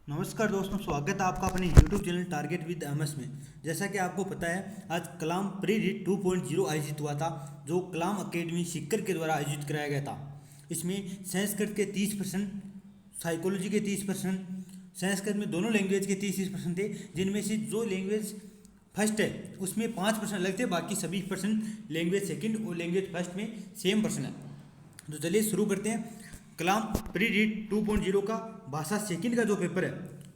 नमस्कार दोस्तों, स्वागत है आपका अपने YouTube channel target with MS में। जैसा कि आपको पता है, आज कलाम प्री रीड 2.0 आयोजित हुआ था, जो कलाम अकेडमी सीकर के द्वारा आयोजित कराया गया था। इसमें संस्कृत के 30%, साइकोलॉजी के 30%, संस्कृत में दोनों लैंग्वेज के 30% थे, जिनमें से जो लैंग्वेज फर्स्ट है उसमें 5% अलग थे, बाकी सभी परसेंट लैंग्वेज सेकंड और लैंग्वेज फर्स्ट में सेम परसेंट है। तो चलिए शुरू करते हैं। कलाम प्री रीड 2.0 का भाषा सेकंड का जो पेपर है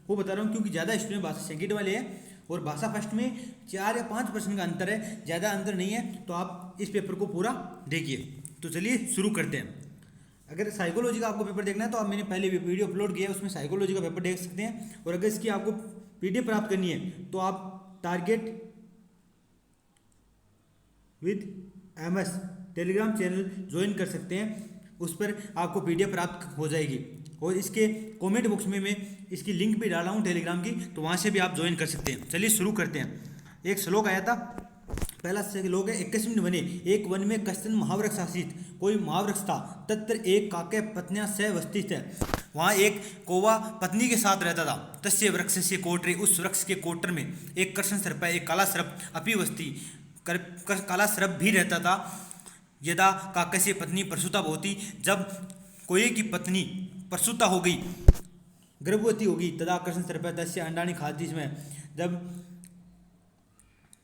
वो बता रहा हूँ, क्योंकि ज़्यादा स्टूडेंट भाषा सेकंड वाले हैं और भाषा फर्स्ट में 4 या 5% का अंतर है, ज़्यादा अंतर नहीं है। तो आप इस पेपर को पूरा देखिए। तो चलिए शुरू करते हैं। अगर साइकोलॉजी का आपको पेपर देखना है तो आप मैंने पहले वीडियो अपलोड किया है, उसमें साइकोलॉजी का पेपर देख सकते हैं। और अगर इसकी आपको PDF प्राप्त करनी है तो आप target with MS Telegram channel join कर सकते हैं, उस पर आपको PDF प्राप्त हो जाएगी। और इसके कमेंट बॉक्स में मैं इसकी लिंक भी डाला हूँ टेलीग्राम की, तो वहाँ से भी आप ज्वाइन कर सकते हैं। चलिए शुरू करते हैं। एक श्लोक आया था, पहला श्लोक है 21 वने, एक वन में कश्चन महावृक्ष आसीत, कोई महावृक्ष था, तत्र एक काके पत्नियां स वस्तित है। वहाँ एक कौवा पत्नी के साथ रहता था। तस्य वृक्ष से कोटरे, उस वृक्ष के कोटर में एक कृष्ण सर्प, एक काला सर्प, अपी वस्ती, काला सर्प भी रहता था। यदा काकस्य पत्नी प्रसूता भवति, जब कोई की पत्नी प्रसूता हो गई, गर्भवती होगी, तदा कृष्ण सर्प तस्य अंडानि खादति, इसमें जब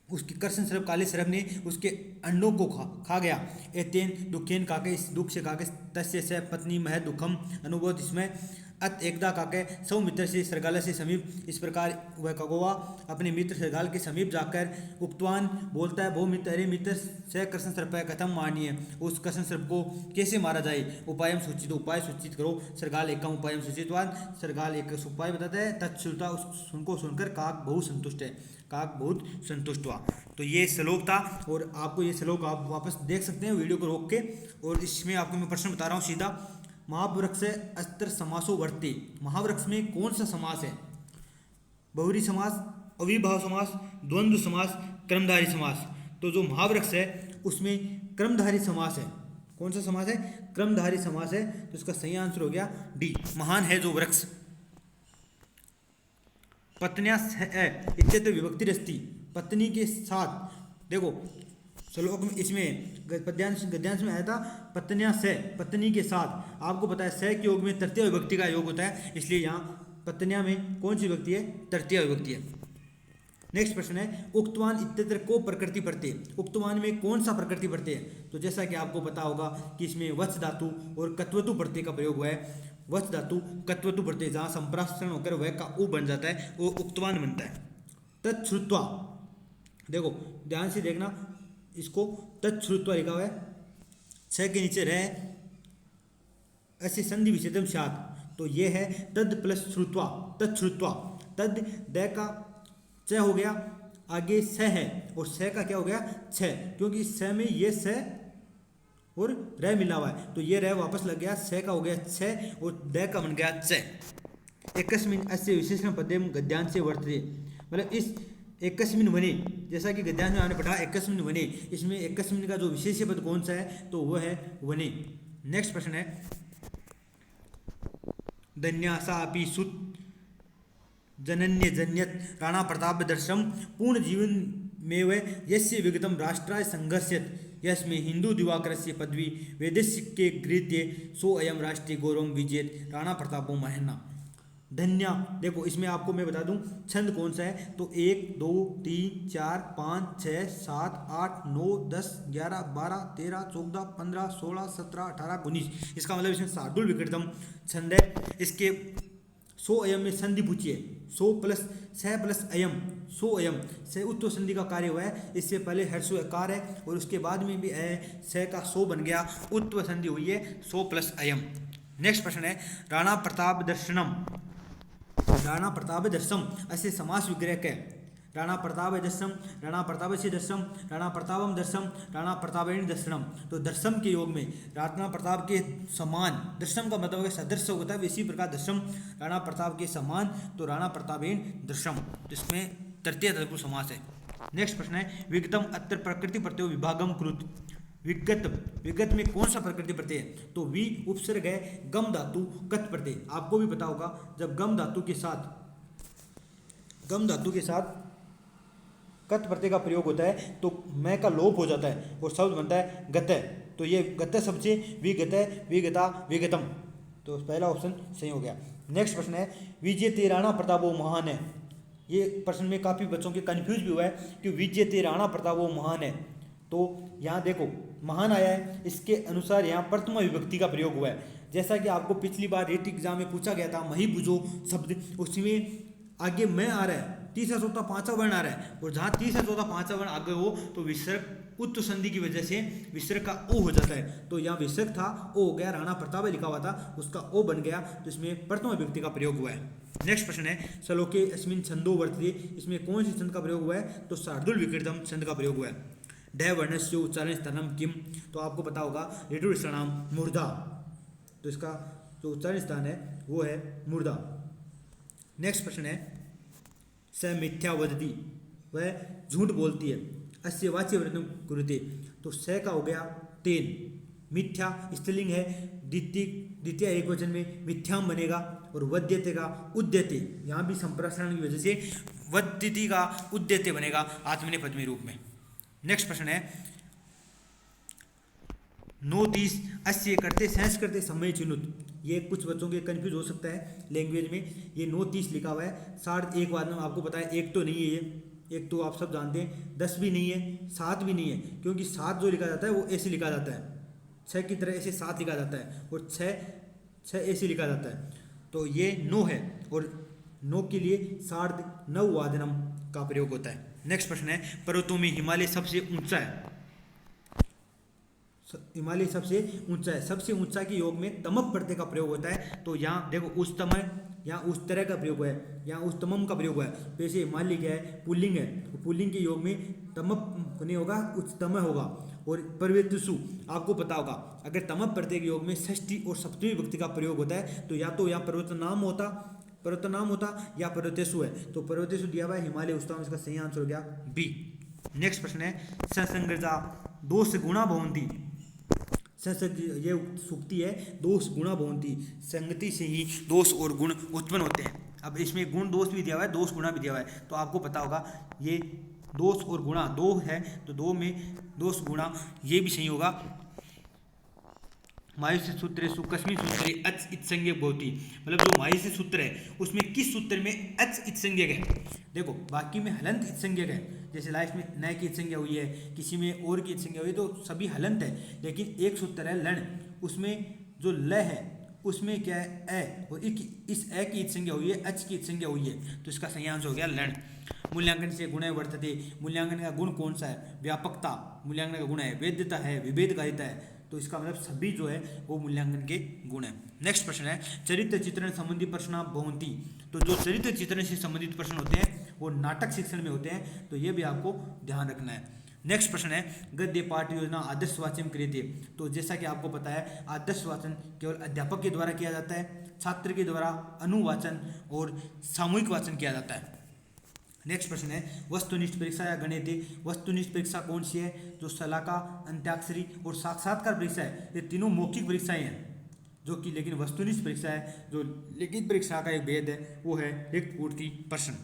उसके कृष्ण सर्प, काले सर्प ने उसके अंडों को खा गया। एतेन दुखेन काके, इस दुख से काके, तस्य स पत्नी मह दुखम अनुभव, इसमें अत एकदा काके सौमित्र से सरगाल से समीप, इस प्रकार वह कौवा अपने मित्र सरगाल के समीप जाकर उक्तवान बोलता है, वो मित्र, अरे मित्र, स कृष्ण सर्प कथम मानिए, उस कृष्ण सर्प को कैसे मारा जाए, उपायम सूचित, उपाय सूचित करो। सरगाल एकम उपायम सूचितवान, सरगाल एक उपाय बताता है। तत्श्रुता, उनको सुनकर काक बहुत संतुष्ट है, काक बहुत संतुष्ट हुआ। तो ये श्लोक था और आपको ये श्लोक आप वापस देख सकते हैं वीडियो को रोक के। और इसमें आपको मैं प्रश्न बता रहा हूँ सीधा। महावृक्ष अस्त्र समासो वर्ते, महावृक्ष में कौन सा समास है? बहुरी समास, अविभाव समास, द्वंद्व समास, क्रमधारी समास। तो जो महावृक्ष है उसमें क्रमधारी समास है। कौन सा समास है? क्रमधारी समास है। तो इसका सही आंसर हो गया डी, महान है जो वृक्ष। पत्न्या इत्यत्र विभक्तिरस्ति, पत्नी के साथ, देखो श्लोक में, इसमें गद्यांश में आया था पत्न्या से, पत्नी के साथ। आपको पता है से के योग में तृतीय विभक्ति का योग होता है, इसलिए यहाँ पत्न्या में कौन सी विभक्ति है? तृतीय विभक्ति है। नेक्स्ट प्रश्न है, उक्तवान इत्यत्र को प्रकृति प्रत्यय, उक्तवान में कौन सा प्रकृति प्रत्यय है? तो जैसा कि आपको पता होगा कि इसमें वत्स धातु और कत्वतु प्रत्यय का प्रयोग हुआ है। वत्स धातु कत्वतु प्रत्यय जहाँ संप्रासन होकर वह का उ बन जाता है, वो उक्तवान बनता है। तत्श्रुत्वा, देखो ध्यान से देखना, इसको तत्श्रुत्वा लिखा हुआ है, छ के नीचे रह, ऐसे संधि विच्छेदम स्यात्, तो ये है तद प्लस श्रुत्वा, तत्श्रुत्वा। तद द का च हो गया, आगे स है और स का क्या हो गया? छ, क्योंकि स में ये स और र मिला हुआ है, तो ये र वापस लग गया, स का हो गया छ और द का बन गया च। एकस्मिन् अस्य विशेषण पदे गद्यांशे वर्तते, मतलब इस एकस्मिन् वने, जैसा कि गद्यांश में आपने पढ़ा एकस्मिन् वने, इसमें एकस्मिन् का जो विशेष्य पद कौन सा है? तो वह है वने। नेक्स्ट प्रश्न है, धन्यासापि सुत जनन्य जन्यत राणा प्रताप दर्शम पूर्ण जीवन में वह यस्य विगतम राष्ट्राय संघर्षयत, यस्में हिंदू दिवाकरस्य पदवी वेदस्य के गृह्य सो अयम राष्ट्रीय गौरव विजेत राणा प्रतापो महना। धन्या, देखो इसमें आपको मैं बता दूं छंद कौन सा है। तो 1 2 3 4 5 6 7 8 9 10 11 12 13 14 15 16 17 18 19, इसका मतलब इसमें शार्दुल विकृतम छंद है। इसके सो अयम में संधि पूछिए, सो प्लस स प्लस अयम, सो अयम से उत्तर संधि का कार्य हुआ है। इससे पहले हर्षो अकार है और उसके बाद में भी स का सो बन गया, उत्तर संधि हुई है, सो प्लस अयम। नेक्स्ट प्रश्न है, राणा प्रताप दर्शनम, राणा प्रताप दर्शम ऐसे समास विग्रह के, राणा प्रताप दर्शम, राणा प्रताप से दर्शम, राणा प्रतापम दर्शम, राणा प्रतापेण दर्शनम। तो दर्शम के योग में राणा प्रताप के समान, दर्शम का मतलब है सदृश होता है, इसी प्रकार दर्शम राणा प्रताप के समान, तो राणा प्रतापेण दर्शम, जिसमें तृतीय तत्पुरुष समास है। नेक्स्ट प्रश्न है, विगतम अत्र प्रकृति प्रत्यय विभागम कृत, विगत, विगत में कौन सा प्रकृति प्रत्यय है? तो वी उपसर्ग है, गम धातु कत प्रत्यय। आपको भी पता होगा जब गम धातु के साथ कत प्रत्यय का प्रयोग होता है तो मैं का लोप हो जाता है और शब्द बनता है गतः। तो ये गतः शब्द से विगतः, विगता, विगतम। तो पहला ऑप्शन सही हो गया। नेक्स्ट प्रश्न है विजयते राणा प्रतापो महान है। ये प्रश्न में काफ़ी बच्चों के कन्फ्यूज भी हुआ है कि विजयते राणा प्रतापो महान है। तो यहाँ देखो महान आया है, इसके अनुसार यहाँ प्रथमा विभक्ति का प्रयोग हुआ है। जैसा कि आपको पिछली बार रेट एग्जाम में पूछा गया था मही बुझो शब्द, उसमें आगे मैं आ रहा है, तीसरा चौथा पांचवा वर्ण आ रहा है, और जहाँ तीसरा चौथा पांचवा वर्ण आगे हो तो विसर्ग उत्त संधि की वजह से विसर्ग का ओ हो जाता है। तो यहाँ विसर्ग था, ओ हो गया, राणा प्रताप लिखा हुआ था उसका ओ बन गया, तो इसमें प्रथम विभक्ति का प्रयोग हुआ है। नेक्स्ट प्रश्न है श्लोके अस्मिन् छंदो वर्तते। इसमें कौन सी छंद का प्रयोग हुआ है? तो शार्दुल विकृतम छंद का प्रयोग हुआ है। डय वर्णस्य उच्चारण स्थानम किम। तो आपको पता होगा ऋतु नाम मुर्दा, तो इसका जो उच्चारण स्थान है वो है मुर्दा। नेक्स्ट प्रश्न है स मिथ्या वदति, वह झूठ बोलती है। अस्य वाच्यवृत्तम कुरुते। तो स का हो गया तेन, मिथ्या स्त्रीलिंग है, द्वितीय एक वचन में मिथ्याम बनेगा, और वद्यते का उद्यते, यहाँ भी संप्रसारण की वजह से वद्यति का उद्यते बनेगा आत्मनेपद रूप में। नेक्स्ट प्रश्न है नोटिस अस्य करते सेंस करते समय चिन्हुत। ये कुछ बच्चों के कंफ्यूज हो सकता है लैंग्वेज में, ये 9:30 लिखा हुआ है। 1:30 बाद में आपको पता है एक तो नहीं है, ये एक तो आप सब जानते हैं, 10 भी नहीं है, 7 भी नहीं है, क्योंकि 7 जो लिखा जाता है वो ऐसे लिखा जाता है, 6 की तरह ऐसे 7 लिखा जाता है, और 6 ऐसे लिखा जाता है। तो ये 9 है, और 9 के लिए 9:30 वादनम का प्रयोग होता है। नेक्स्ट प्रश्न है पर्वतों में हिमालय सबसे ऊंचा है। हिमालय सबसे ऊंचा है, सबसे ऊंचा के योग में तमक प्रत्यय का प्रयोग होता है। तो यहाँ देखो उस तमय, यहाँ उस तरह का प्रयोग है, यहाँ उस तमम का प्रयोग है। तो ऐसे हिमालय क्या है? पुल्लिंग है, तो पुल्लिंग के योग में तमक नहीं होगा, उच्चतमय होगा। और पर्वतसु आपको पता होगा अगर तमक प्रत्यय के योग में षष्ठी और सप्तमी विभक्ति का प्रयोग होता है तो या तो यहाँ पर्वत नाम होता या पर्वतेशु है। तो पर्वतेशु दिया हुआ है, हिमालय उच्चतम, इसका सही आंसर हो गया बी। नेक्स्ट प्रश्न है ससंगता दोष गुणा भवन्ति। ये सूक्ति है दोष गुणा भवन्ति, संगति से ही दोष और गुण उत्पन्न होते हैं। अब इसमें गुण दोष भी दिया हुआ है, दोष गुणा भी दिया हुआ है, तो आपको पता होगा ये दोष और गुणा दो है, तो दो में दोष गुणा ये भी सही होगा। मायुष्य सूत्रे सुकस्मी सूत्रे अच इत्संज्ञक भवति, मतलब जो मायुष्य सूत्र है उसमें किस सूत्र में अच इत्संज्ञक है? देखो बाकी में हलंत इत्संज्ञक है, जैसे लास्ट में नए की इत्संज्ञा हुई है, किसी में और की इत्संज्ञा हुई है, तो सभी हलंत है। लेकिन एक सूत्र है लण, उसमें जो ल है उसमें क्या है ए, और इस ए की इत्संज्ञा हुई है, अच की इत्संज्ञा हुई है, तो इसका सही आंसर हो गया लण। मूल्यांकन से गुण वर्तते, मूल्यांकन का गुण कौन सा है? व्यापकता मूल्यांकन का गुण है, वेद्यता है, विभेदकारिता है, तो इसका मतलब सभी जो है वो मूल्यांकन के गुण है। नेक्स्ट प्रश्न है चरित्र चित्रण संबंधी प्रश्न भवन्ति। तो जो चरित्र चित्रण से संबंधित प्रश्न होते हैं वो नाटक शिक्षण में होते हैं, तो ये भी आपको ध्यान रखना है। नेक्स्ट प्रश्न है गद्य पाठ योजना आदर्श वाचन क्रियते। तो जैसा कि आपको पता है आदर्श वाचन केवल अध्यापक के द्वारा किया जाता है, छात्र के द्वारा अनुवाचन और सामूहिक वाचन किया जाता है। नेक्स्ट प्रश्न है वस्तुनिष्ठ परीक्षा या गणित। वस्तुनिष्ठ परीक्षा कौन सी है? जो शलाका, अंत्याक्षरी और साक्षात्कार परीक्षा है, ये तीनों मौखिक परीक्षाएं हैं, जो कि लेकिन वस्तुनिष्ठ परीक्षा है, जो लिखित परीक्षा का एक भेद है वो है रिक्त पूर्ति प्रश्न।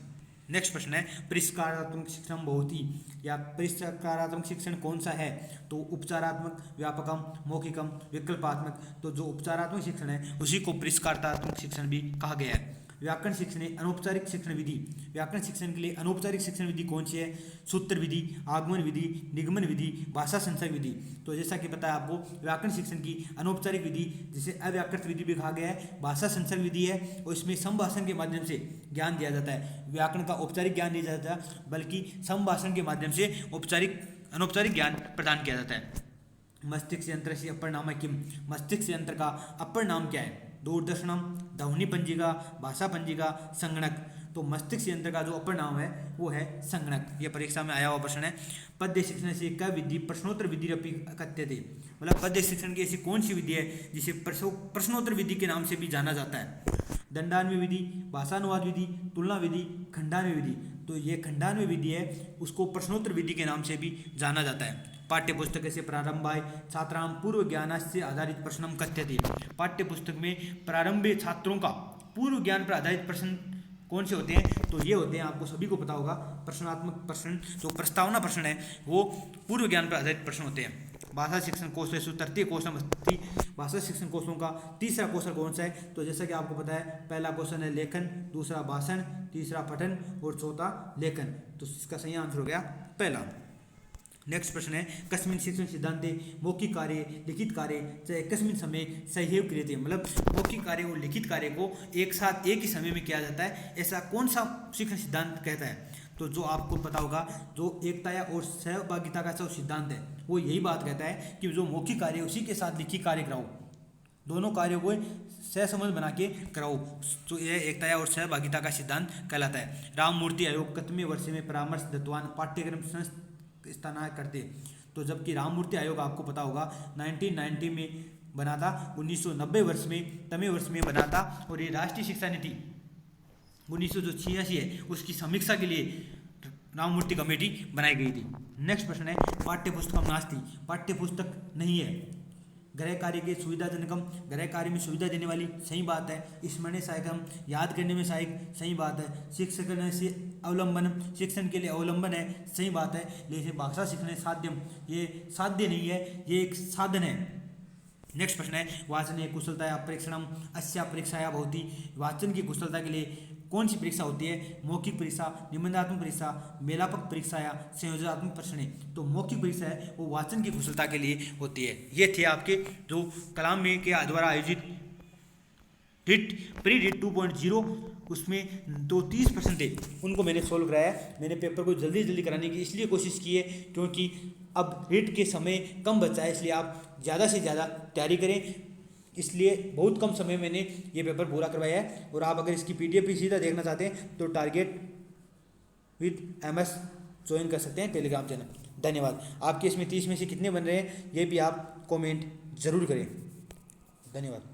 नेक्स्ट प्रश्न है परिष्कारात्मक शिक्षण भवति, या परिष्कारात्मक शिक्षण कौन सा है? तो उपचारात्मक, व्यापकम, मौखिकम, विकल्पात्मक। तो जो उपचारात्मक शिक्षण है उसी को परिष्कारात्मक शिक्षण भी कहा गया है। व्याकरण शिक्षण अनौपचारिक शिक्षण विधि। व्याकरण शिक्षण के लिए अनौपचारिक शिक्षण विधि कौन सी है? सूत्र विधि, आगमन विधि, निगमन विधि, भाषा संसर्ग विधि। तो जैसा कि पता है आपको व्याकरण शिक्षण की अनौपचारिक विधि जिसे अव्याकृत विधि भी कहा गया है, भाषा संसर्ग विधि है, और इसमें संभाषण के माध्यम से ज्ञान दिया जाता है। व्याकरण का औपचारिक ज्ञान नहीं दिया जाता बल्कि संभाषण के माध्यम से अनौपचारिक ज्ञान प्रदान किया जाता है। मस्तिष्क यंत्र से अपर नाम है किम। मस्तिष्क यंत्र का अपर नाम क्या है? दूरदर्शनम, ध्वनि पंजिका, भाषा पंजिका, संगणक। तो मस्तिष्क यंत्र का जो अपर नाम है वो है संगणक। ये परीक्षा में आया हुआ प्रश्न है। पद्य शिक्षण से क विधि प्रश्नोत्तर विधि अपि कथ्यते। मतलब पद्य शिक्षण की ऐसी कौन सी विधि है जिसे प्रश्नोत्तर विधि के नाम से भी जाना जाता है? दंडान्वय विधि, भाषानुवाद विधि, तुलना विधि, खंडान्वय विधि। तो ये खंडान्वय विधि है, उसको प्रश्नोत्तर विधि के नाम से भी जाना जाता है। पाठ्य पुस्तक से प्रारंभाय छात्रां पूर्व ज्ञान से आधारित प्रश्नम कथ्यते। पाठ्य पुस्तक में प्रारंभिक छात्रों का पूर्व ज्ञान पर आधारित प्रश्न कौन से होते हैं, तो ये होते हैं, आपको सभी को पता होगा, प्रश्नात्मक प्रश्न, जो प्रस्तावना प्रश्न है वो पूर्व ज्ञान पर आधारित प्रश्न होते हैं। भाषा शिक्षण कौशलेषु तृतीय कौशलम अस्ति। भाषा शिक्षण कौशलों का तीसरा कौशल कौन सा है, तो जैसा कि आपको पता है, पहला कौशल है लेखन, दूसरा भाषण, तीसरा पठन और चौथा लेखन। तो इसका सही आंसर हो गया पहला। नेक्स्ट प्रश्न है, कस्मिन् शिक्षण सिद्धांते मौखिक कार्य लिखित कार्य चाहे कस्मिन् समय सहयोग क्रियते। मतलब मौखिक कार्य और लिखित कार्य को एक साथ एक ही समय में किया जाता है, ऐसा कौन सा शिक्षण सिद्धांत कहता है। तो जो आपको पता होगा, जो एकता और सहभागिता का जो सिद्धांत है वो यही बात कहता है कि जो मौखिक कार्य उसी के साथ लिखित कार्य कराओ, दोनों कार्यों को सहसंबंध बना के कराओ, तो यह एकता और सहभागिता का सिद्धांत कहलाता है। राममूर्ति आयोग कितने वर्ष में परामर्श दत्तवान पाठ्यक्रम स्थाना करते। तो जबकि राममूर्ति आयोग आपको पता होगा 1990 में बना था, 1990 वर्ष में तमे वर्ष में बना था, और ये राष्ट्रीय शिक्षा नीति 1986 है उसकी समीक्षा के लिए राममूर्ति कमेटी बनाई गई थी। नेक्स्ट प्रश्न है, पाठ्य पुस्तकम नास्ति। पाठ्य पुस्तक नहीं है। गृह कार्य के सुविधाजनकम, गृह कार्य में सुविधा देने वाली, सही बात है। स्मरणीय सहायकम, याद करने में सहायक, सही बात है। शिक्षण से अवलंबन, शिक्षण के लिए अवलंबन है, सही बात है। लेकिन भाषा सीखने साध्यम, ये साध्य नहीं है, ये एक साधन है। नेक्स्ट प्रश्न है, वाचन कुशलता परीक्षणम अस्या परीक्षाया भवति। वाचन की कुशलता के लिए कौन सी परीक्षा होती है, मौखिक परीक्षा, निबंधात्मक परीक्षा, मेलापक परीक्षा या संयोजनात्मक प्रश्न। तो मौखिक परीक्षा है वो वाचन की कुशलता के लिए होती है। ये थे आपके जो कलाम में के द्वारा आयोजित हिट प्री हिट 2.0, उसमें तो 30 प्रश्न थे, उनको मैंने सोल्व कराया। मैंने पेपर को जल्दी जल्दी कराने की इसलिए कोशिश की है क्योंकि अब हिट के समय कम बचा है, इसलिए आप ज़्यादा से ज़्यादा तैयारी करें। इसलिए बहुत कम समय मैंने ये पेपर पूरा करवाया है। और आप अगर इसकी PDF भी सीधा देखना चाहते हैं तो टारगेट विद MS ज्वाइन कर सकते हैं टेलीग्राम चैनल। धन्यवाद। आपके इसमें 30 में से कितने बन रहे हैं ये भी आप कमेंट ज़रूर करें। धन्यवाद।